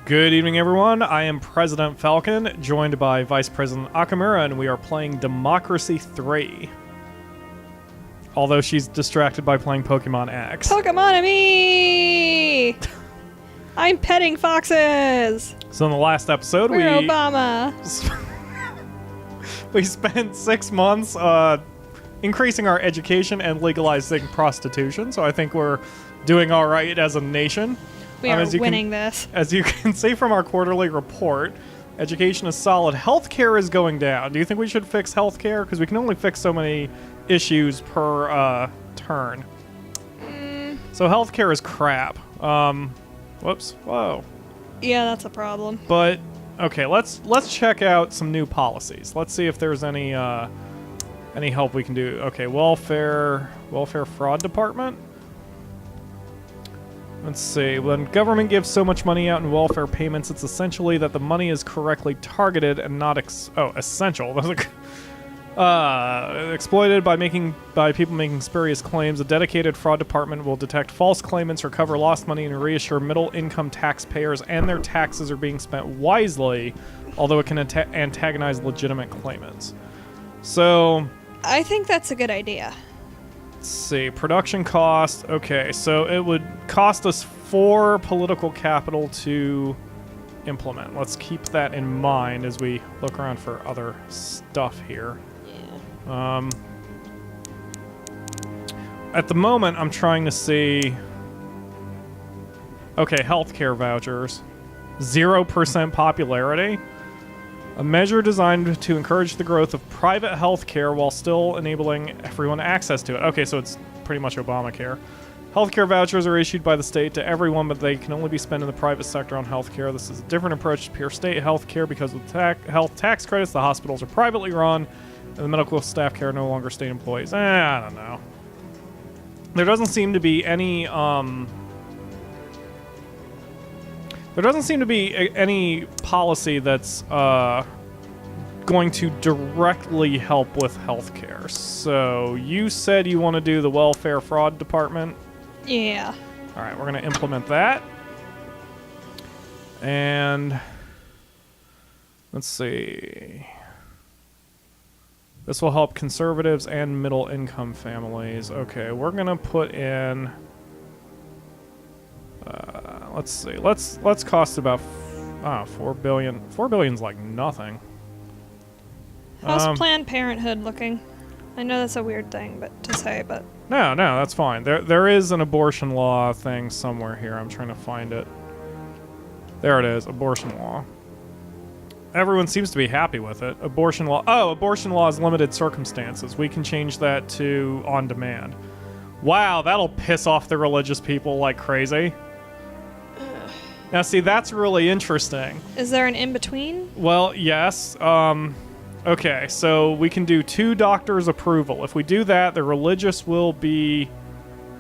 Good evening, everyone. I am President Falcon, joined by Vice President TheAkamura, and we are playing Democracy 3. Although she's distracted by playing Pokemon X. Pokemon me! I'm petting foxes! So in the last episode, We're Obama! we spent 6 months increasing our education and legalizing prostitution, so I think we're doing all right as a nation. We are winning this. As you can see from our quarterly report, education is solid. Healthcare is going down. Do you think we should fix healthcare? Because we can only fix so many issues per turn. So healthcare is crap. Whoops. Whoa. Yeah, that's a problem. But okay, let's check out some new policies. Let's see if there's any help we can do. Okay, welfare fraud department. Let's see. When government gives so much money out in welfare payments, it's essentially that the money is correctly targeted and not essential. Exploited by people making spurious claims. A dedicated fraud department will detect false claimants, recover lost money, and reassure middle-income taxpayers and their taxes are being spent wisely, although it can antagonize legitimate claimants. So, I think that's a good idea. let's see, production cost. Okay, so it would cost us 4 political capital to implement. Let's keep that in mind as we look around for other stuff here. Yeah. At the moment, I'm trying to see. Okay, healthcare vouchers, 0% popularity. A measure designed to encourage the growth of private healthcare while still enabling everyone access to it. Okay, so it's pretty much Obamacare. Healthcare vouchers are issued by the state to everyone, but they can only be spent in the private sector on healthcare. This is a different approach to pure state healthcare because with health tax credits, the hospitals are privately run, and the medical staff care no longer state employees. I don't know. There doesn't seem to be any any policy that's going to directly help with healthcare. So you said you want to do the welfare fraud department? Yeah. All right, we're going to implement that. And let's see. This will help conservatives and middle-income families. Okay, we're going to put in... let's see. Let's cost about 4 billion. 4 billion's like nothing. How's Planned Parenthood looking? I know that's a weird thing, to say, but No, that's fine. There is an abortion law thing somewhere here. I'm trying to find it. There it is, abortion law. Everyone seems to be happy with it. Abortion law. Oh, abortion law is limited circumstances. We can change that to on demand. Wow, that'll piss off the religious people like crazy. Now, see, that's really interesting. Is there an in-between? Well, yes. Okay, so we can do 2 doctors' approval. If we do that, the religious will be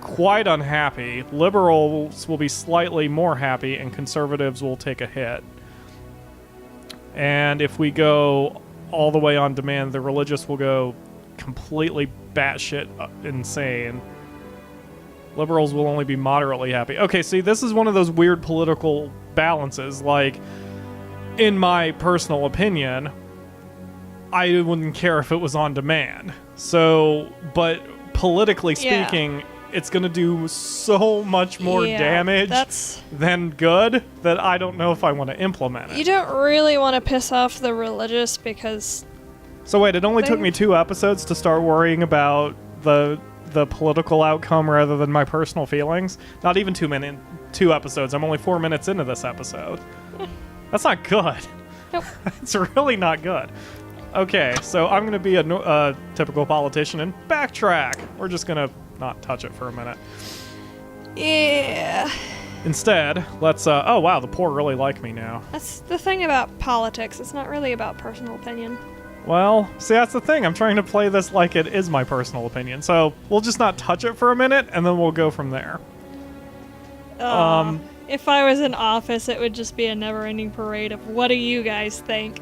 quite unhappy, liberals will be slightly more happy, and conservatives will take a hit. And if we go all the way on demand, the religious will go completely batshit insane. Liberals will only be moderately happy. Okay, see, this is one of those weird political balances. Like, in my personal opinion, I wouldn't care if it was on demand. So, but politically speaking, it's going to do so much more damage than good that I don't know if I want to implement it. You don't really want to piss off the religious because... So wait, it only took me 2 episodes to start worrying about the political outcome rather than my personal feelings. Not even 2 episodes. I'm only 4 minutes into this episode. That's not good. Nope. It's really not good. Okay, so I'm going to be a typical politician and backtrack. We're just going to not touch it for a minute. Yeah. Instead, let's... oh, wow, the poor really like me now. That's the thing about politics. It's not really about personal opinion. Well, see, that's the thing. I'm trying to play this like it is my personal opinion. So we'll just not touch it for a minute, and then we'll go from there. If I was in office, it would just be a never-ending parade of what do you guys think?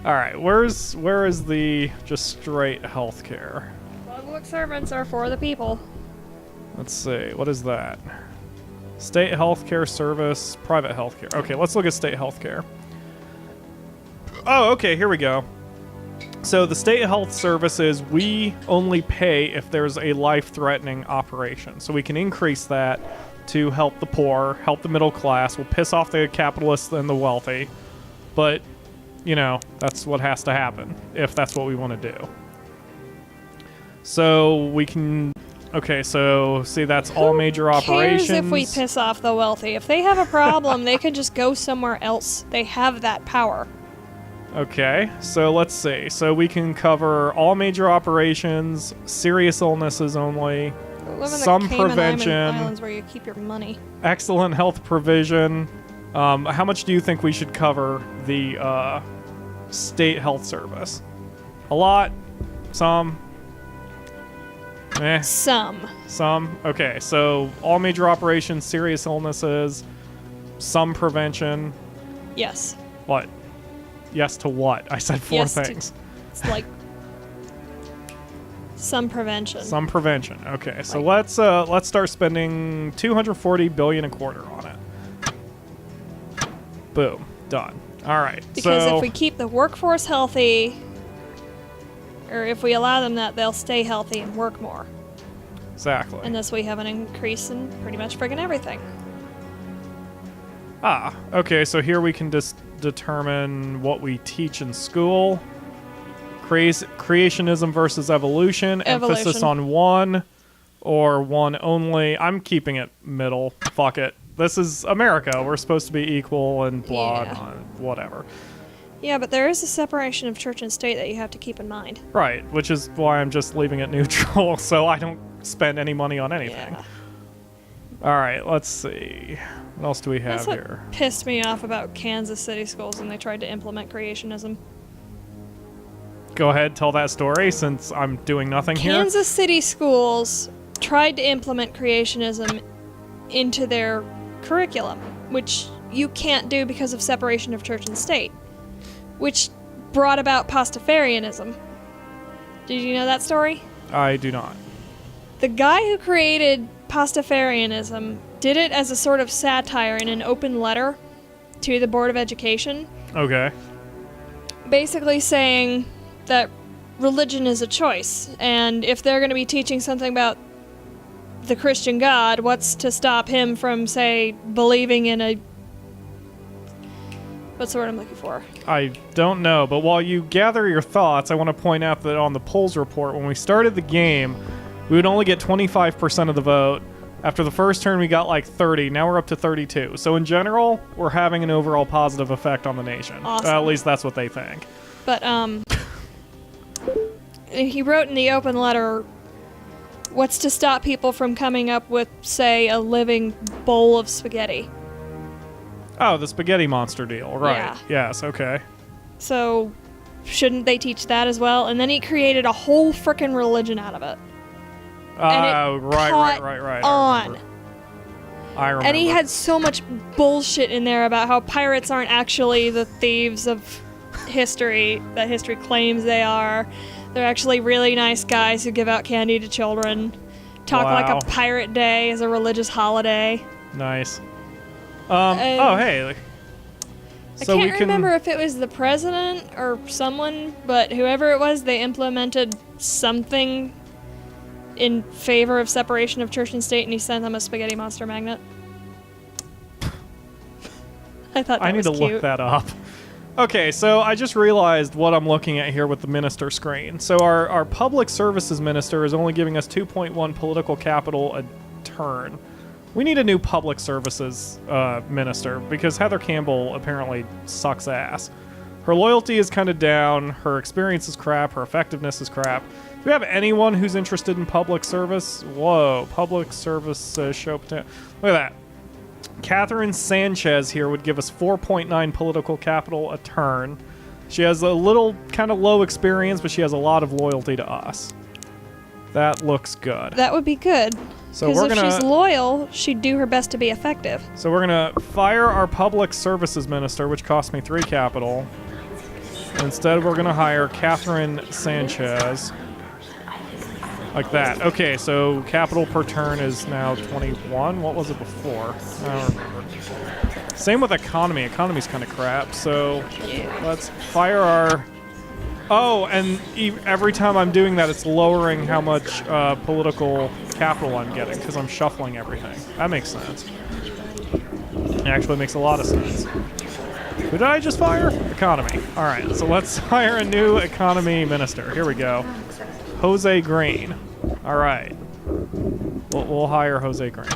All right, where is the just straight healthcare? Public servants are for the people. Let's see, what is that? State healthcare service, private healthcare. Okay, let's look at state healthcare. Oh, okay, here we go. So the state health services, we only pay if there's a life-threatening operation. So we can increase that to help the poor, help the middle class. We'll piss off the capitalists and the wealthy. But, you know, that's what has to happen if that's what we want to do. So we can... Okay, so see, that's all major operations. Who cares if we piss off the wealthy? If they have a problem, they can just go somewhere else. They have that power. Okay, so let's see. So we can cover all major operations, serious illnesses only, some prevention, Islands where you keep your money. Excellent health provision. How much do you think we should cover the state health service? A lot? Some? Eh. Some? Okay, so all major operations, serious illnesses, some prevention. Yes. What? Yes to what? I said four things. It's like some prevention. Some prevention. Okay, so let's start spending $240 billion a quarter on it. Boom, done. All right. Because if we keep the workforce healthy, or if we allow them that, they'll stay healthy and work more. Exactly. And thus we have an increase in pretty much friggin' everything. Ah, okay, so here we can just determine what we teach in school. Creationism versus evolution. Emphasis on one or one only. I'm keeping it middle. Fuck it. This is America. We're supposed to be equal and blah, whatever. Yeah, but there is a separation of church and state that you have to keep in mind. Right, which is why I'm just leaving it neutral, so I don't spend any money on anything. Yeah. All right, let's see. What else do we have here? What pissed me off about Kansas City schools when they tried to implement creationism. Go ahead, tell that story since I'm doing nothing here. Kansas City schools tried to implement creationism into their curriculum, which you can't do because of separation of church and state, which brought about Pastafarianism. Did you know that story? I do not. The guy who created Pastafarianism did it as a sort of satire in an open letter to the Board of Education. Okay. Basically saying that religion is a choice, and if they're going to be teaching something about the Christian God, what's to stop him from, say, believing in a... What's the word I'm looking for? I don't know, but while you gather your thoughts, I want to point out that on the polls report, when we started the game, we would only get 25% of the vote. After the first turn, we got like 30. Now we're up to 32. So in general, we're having an overall positive effect on the nation. Awesome. At least that's what they think. But, he wrote in the open letter, what's to stop people from coming up with, say, a living bowl of spaghetti? Oh, the spaghetti monster deal. Right. Yeah. Yes, okay. So, shouldn't they teach that as well? And then he created a whole frickin' religion out of it. Oh, right. On. I remember. And he had so much bullshit in there about how pirates aren't actually the thieves of history that history claims they are. They're actually really nice guys who give out candy to children. Talk like a pirate day is a religious holiday. Nice. Oh, hey. So I can't remember if it was the president or someone, but whoever it was, they implemented something in favor of separation of church and state, and he sent them a spaghetti monster magnet. I thought that was cute. I need to look that up. Okay, so I just realized what I'm looking at here with the minister screen. So our public services minister is only giving us 2.1 political capital a turn. We need a new public services minister because Heather Campbell apparently sucks ass. Her loyalty is kind of down. Her experience is crap. Her effectiveness is crap. Do we have anyone who's interested in public service? Whoa, public service show potential. Look at that. Catherine Sanchez here would give us 4.9 political capital a turn. She has a little kind of low experience, but she has a lot of loyalty to us. That looks good. That would be good. So because if she's loyal, she'd do her best to be effective. So we're going to fire our public services minister, which cost me 3 capital. Instead, we're going to hire Catherine Sanchez. Like that. Okay, so capital per turn is now 21. What was it before? I don't remember. Same with economy. Economy's kind of crap. So let's fire our... Oh, and every time I'm doing that, it's lowering how much political capital I'm getting because I'm shuffling everything. That makes sense. It actually makes a lot of sense. Who did I just fire? Economy. All right, so let's hire a new economy minister. Here we go. Jose Green. All right. We'll hire Jose Green.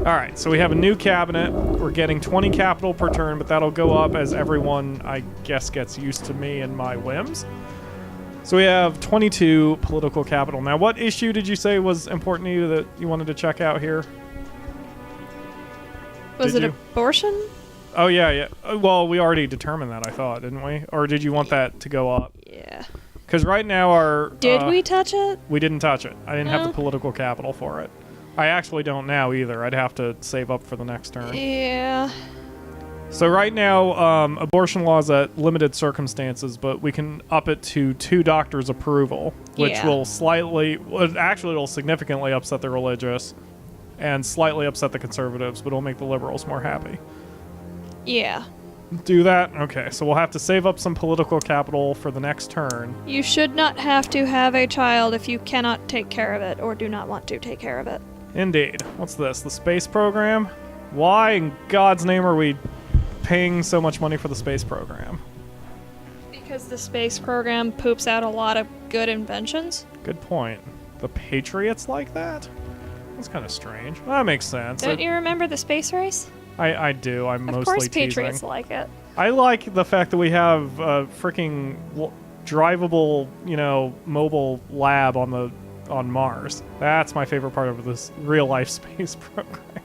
All right, so we have a new cabinet. We're getting 20 capital per turn, but that'll go up as everyone, I guess, gets used to me and my whims. So we have 22 political capital. Now, what issue did you say was important to you that you wanted to check out here? Was it abortion? Oh, yeah. Well, we already determined that, I thought, didn't we? Or did you want that to go up? Yeah. Because right now our... Did we touch it? We didn't touch it. I didn't have No. the political capital for it. I actually don't now either. I'd have to save up for the next turn. Yeah. So right now, abortion laws at limited circumstances, but we can up it to 2 doctors' approval, which will slightly... Well, actually, it'll significantly upset the religious and slightly upset the conservatives, but it'll make the liberals more happy. Yeah. Do that? Okay, so we'll have to save up some political capital for the next turn. You should not have to have a child if you cannot take care of it or do not want to take care of it. Indeed. What's this? The space program? Why in God's name are we paying so much money for the space program? Because the space program poops out a lot of good inventions. Good point. The Patriots like that? That's kind of strange. That makes sense. Don't you remember the space race? I do. I'm mostly Of course teasing. Patriots like it. I like the fact that we have a freaking drivable, mobile lab on Mars. That's my favorite part of this real-life space program.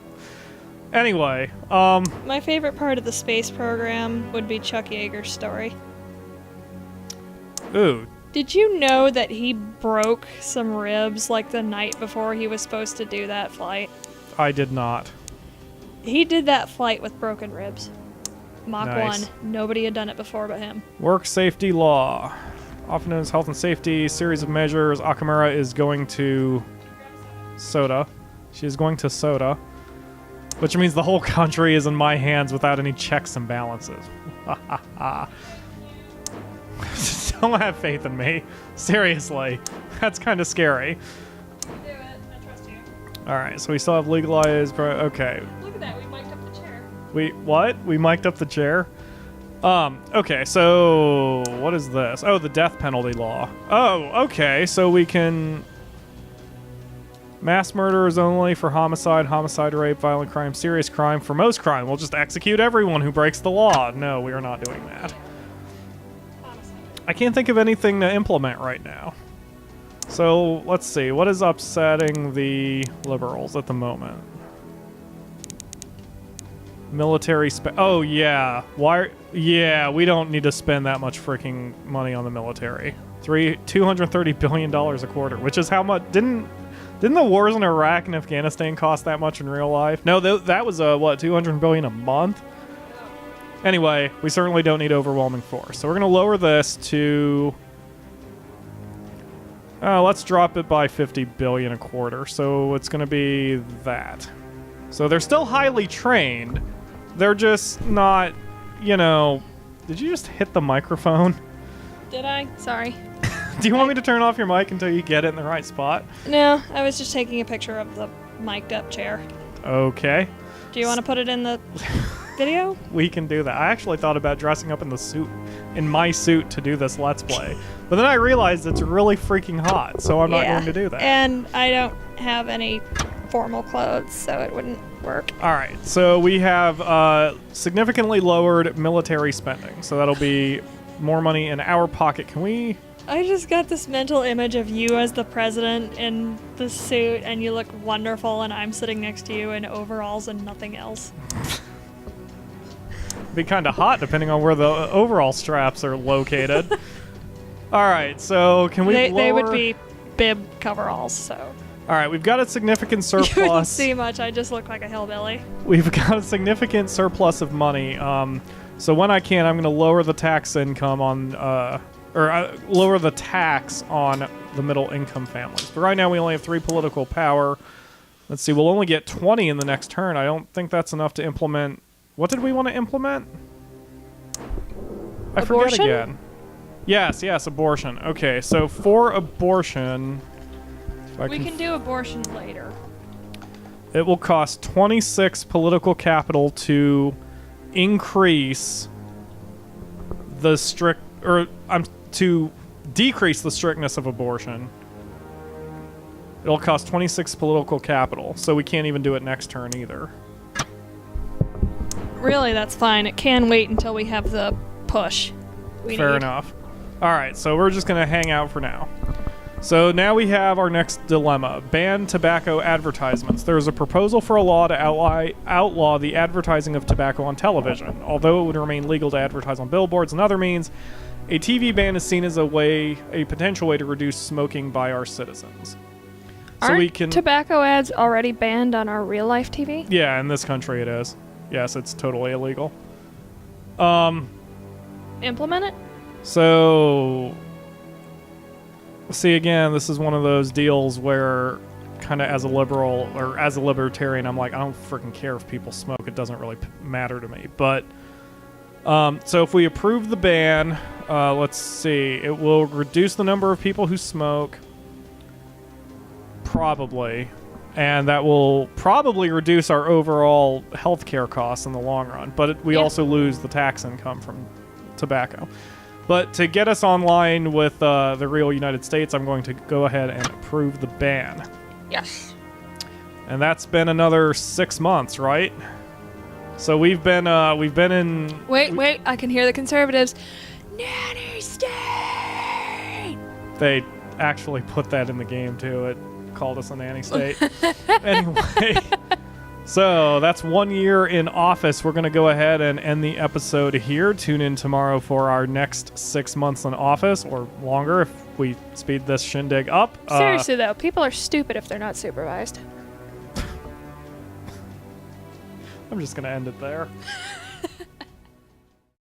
Anyway, My favorite part of the space program would be Chuck Yeager's story. Ooh. Did you know that he broke some ribs like the night before he was supposed to do that flight? I did not. He did that flight with broken ribs. Mach Nice. 1. Nobody had done it before but him. Work safety law. Often known as health and safety, series of measures. Akamura is going to soda. She is going to soda. Which means the whole country is in my hands without any checks and balances. Don't have faith in me. Seriously. That's kind of scary. Do it. I trust you. Alright, so we still have legalized... Okay. Look at that. We mic'd up the chair. What? We mic'd up the chair? Okay, so... What is this? Oh, the death penalty law. Oh, okay, so we can... Mass murder is only for homicide, rape, violent crime, serious crime. For most crime, we'll just execute everyone who breaks the law. No, we are not doing that. I can't think of anything to implement right now. So, let's see. What is upsetting the liberals at the moment? Military Oh, yeah. Yeah, we don't need to spend that much freaking money on the military. $230 billion a quarter, which is how much... Didn't the wars in Iraq and Afghanistan cost that much in real life? No, that was, $200 billion a month? Anyway, we certainly don't need overwhelming force. So we're going to lower this to... let's drop it by 50 billion a quarter. So it's going to be that. So they're still highly trained. They're just not, Did you just hit the microphone? Did I? Sorry. Do you want me to turn off your mic until you get it in the right spot? No, I was just taking a picture of the mic'd up chair. Okay. Do you want to put it in the video? We can do that. I actually thought about dressing up in my suit to do this Let's Play. But then I realized it's really freaking hot, so I'm not going to do that. And I don't have any formal clothes, so it wouldn't work. All right, so we have significantly lowered military spending, so that'll be more money in our pocket. Can we... I just got this mental image of you as the president in the suit, and you look wonderful, and I'm sitting next to you in overalls and nothing else. Be kind of hot depending on where the overall straps are located. All right, so can we lower... They would be bib coveralls, so... All right, we've got a significant surplus. You wouldn't see much. I just look like a hillbilly. We've got a significant surplus of money. So when I can, I'm going to lower the tax income on or lower the tax on the middle income families. But right now we only have 3 political power. Let's see, we'll only get 20 in the next turn. I don't think that's enough to implement. What did we want to implement? I forget again. Yes, abortion. Okay, so for abortion, we can do abortion later. It will cost 26 political capital to increase the to decrease the strictness of abortion. It'll cost 26 political capital, so we can't even do it next turn either. Really, that's fine. It can wait until we have the push. Fair enough. All right, so we're just going to hang out for now. So now we have our next dilemma. Ban tobacco advertisements. There is a proposal for a law to outlaw the advertising of tobacco on television. Although it would remain legal to advertise on billboards and other means, a TV ban is seen as a potential way to reduce smoking by our citizens. Aren't tobacco ads already banned on our real life TV? Yeah, in this country it is. Yes, it's totally illegal. Implement it? So, see, again, this is one of those deals where kind of as a liberal or as a libertarian, I'm like, I don't freaking care if people smoke. It doesn't really matter to me. But, so if we approve the ban, let's see, it will reduce the number of people who smoke. Probably. And that will probably reduce our overall healthcare costs in the long run. But we also lose the tax income from tobacco. But to get us online with the real United States, I'm going to go ahead and approve the ban. Yes. And that's been another 6 months, right? So we've been in. Wait! I can hear the conservatives. Nanny state. They actually put that in the game too. It called us a nanny state. Anyway. So that's 1 year in office. We're going to go ahead and end the episode here. Tune in tomorrow for our next 6 months in office, or longer if we speed this shindig up. Seriously, though, people are stupid if they're not supervised. I'm just going to end it there.